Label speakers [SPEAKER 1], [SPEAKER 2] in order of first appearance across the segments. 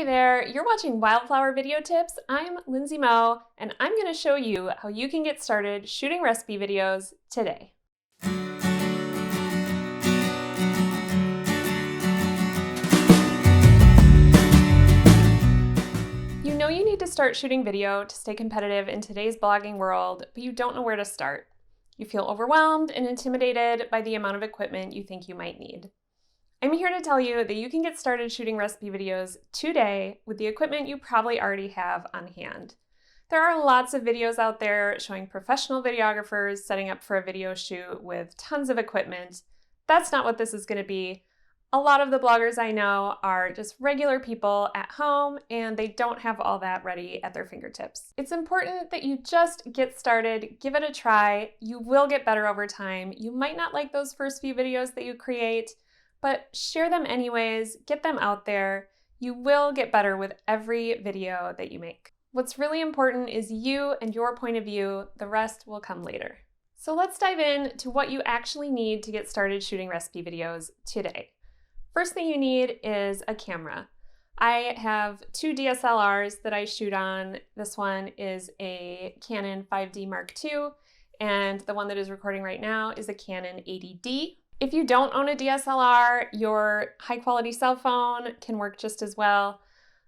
[SPEAKER 1] Hey there, you're watching Wildflower Video Tips. I'm Lindsay Moe, and I'm going to show you how you can get started shooting recipe videos today. You know you need to start shooting video to stay competitive in today's blogging world, but you don't know where to start. You feel overwhelmed and intimidated by the amount of equipment you think you might need. I'm here to tell you that you can get started shooting recipe videos today with the equipment you probably already have on hand. There are lots of videos out there showing professional videographers setting up for a video shoot with tons of equipment. That's not what this is going to be. A lot of the bloggers I know are just regular people at home and they don't have all that ready at their fingertips. It's important that you just get started, give it a try. You will get better over time. You might not like those first few videos that you create, but share them anyways, get them out there. You will get better with every video that you make. What's really important is you and your point of view. The rest will come later. So let's dive in to what you actually need to get started shooting recipe videos today. First thing you need is a camera. I have two DSLRs that I shoot on. This one is a Canon 5D Mark II, and the one that is recording right now is a Canon 80D. If you don't own a DSLR, your high-quality cell phone can work just as well.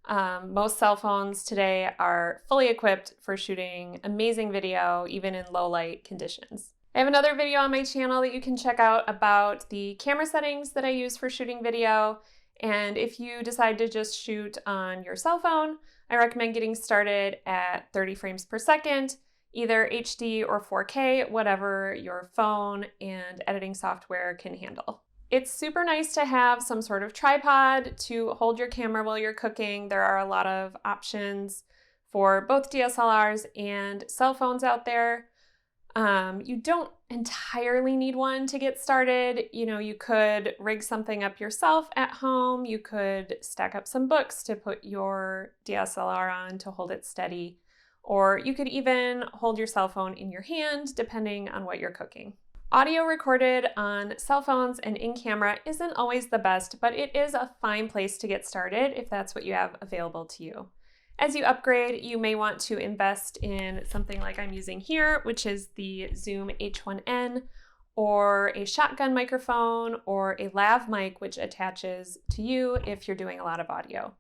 [SPEAKER 1] Most cell phones today are fully equipped for shooting amazing video, even in low-light conditions. I have another video on my channel that you can check out about the camera settings that I use for shooting video. And if you decide to just shoot on your cell phone, I recommend getting started at 30 frames per second. Either HD or 4K, whatever your phone and editing software can handle. It's super nice to have some sort of tripod to hold your camera while you're cooking. There are a lot of options for both DSLRs and cell phones out there. You don't entirely need one to get started. You could rig something up yourself at home. You could stack up some books to put your DSLR on to hold it steady. Or you could even hold your cell phone in your hand, depending on what you're cooking. Audio recorded on cell phones and in camera isn't always the best, but it is a fine place to get started if that's what you have available to you. As you upgrade, you may want to invest in something like I'm using here, which is the Zoom H1N, or a shotgun microphone, or a lav mic, which attaches to you if you're doing a lot of audio.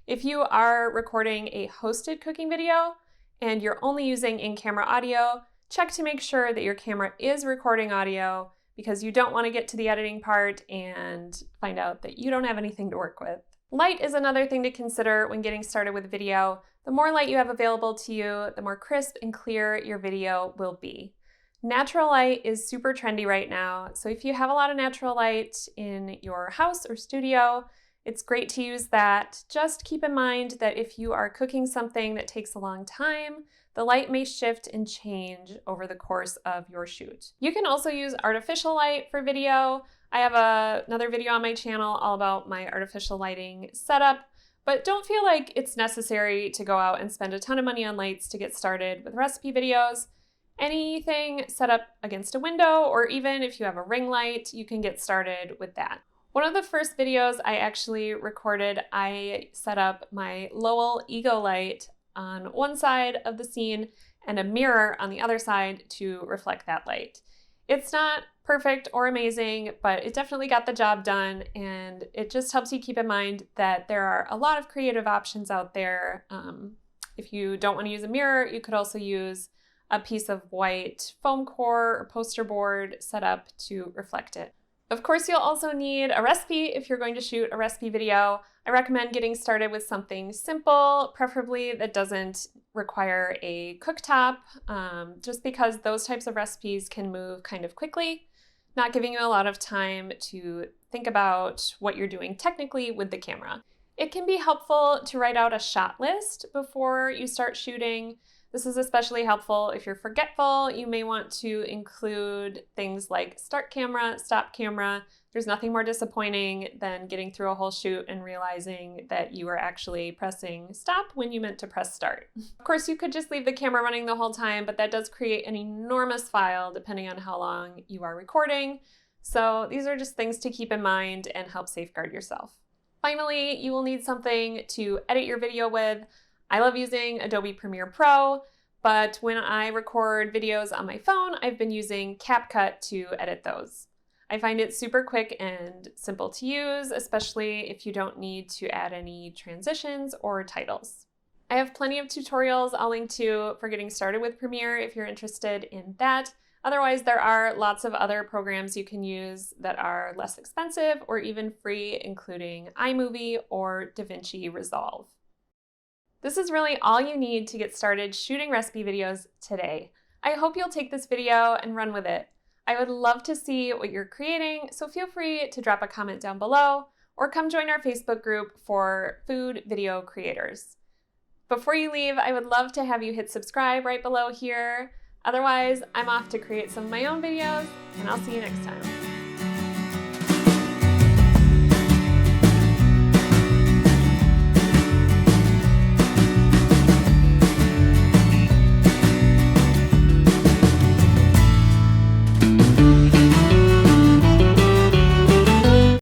[SPEAKER 1] If you are recording a hosted cooking video, and you're only using in-camera audio, check to make sure that your camera is recording audio because you don't want to get to the editing part and find out that you don't have anything to work with. Light is another thing to consider when getting started with video. The more light you have available to you, the more crisp and clear your video will be. Natural light is super trendy right now, so if you have a lot of natural light in your house or studio, it's great to use that. Just keep in mind that if you are cooking something that takes a long time, the light may shift and change over the course of your shoot. You can also use artificial light for video. I have another video on my channel all about my artificial lighting setup, but don't feel like it's necessary to go out and spend a ton of money on lights to get started with recipe videos. Anything set up against a window, or even if you have a ring light, you can get started with that. One of the first videos I actually recorded, I set up my Lowell Ego light on one side of the scene and a mirror on the other side to reflect that light. It's not perfect or amazing, but it definitely got the job done, and it just helps you keep in mind that there are a lot of creative options out there. If you don't want to use a mirror, you could also use a piece of white foam core or poster board set up to reflect it. Of course, you'll also need a recipe if you're going to shoot a recipe video. I recommend getting started with something simple, preferably that doesn't require a cooktop, just because those types of recipes can move kind of quickly, not giving you a lot of time to think about what you're doing technically with the camera. It can be helpful to write out a shot list before you start shooting. This is especially helpful if you're forgetful. You may want to include things like start camera, stop camera. There's nothing more disappointing than getting through a whole shoot and realizing that you were actually pressing stop when you meant to press start. Of course, you could just leave the camera running the whole time, but that does create an enormous file depending on how long you are recording. So these are just things to keep in mind and help safeguard yourself. Finally, you will need something to edit your video with. I love using Adobe Premiere Pro, but when I record videos on my phone, I've been using CapCut to edit those. I find it super quick and simple to use, especially if you don't need to add any transitions or titles. I have plenty of tutorials I'll link to for getting started with Premiere if you're interested in that. Otherwise, there are lots of other programs you can use that are less expensive or even free, including iMovie or DaVinci Resolve. This is really all you need to get started shooting recipe videos today. I hope you'll take this video and run with it. I would love to see what you're creating, so feel free to drop a comment down below or come join our Facebook group for food video creators. Before you leave, I would love to have you hit subscribe right below here. Otherwise, I'm off to create some of my own videos, and I'll see you next time.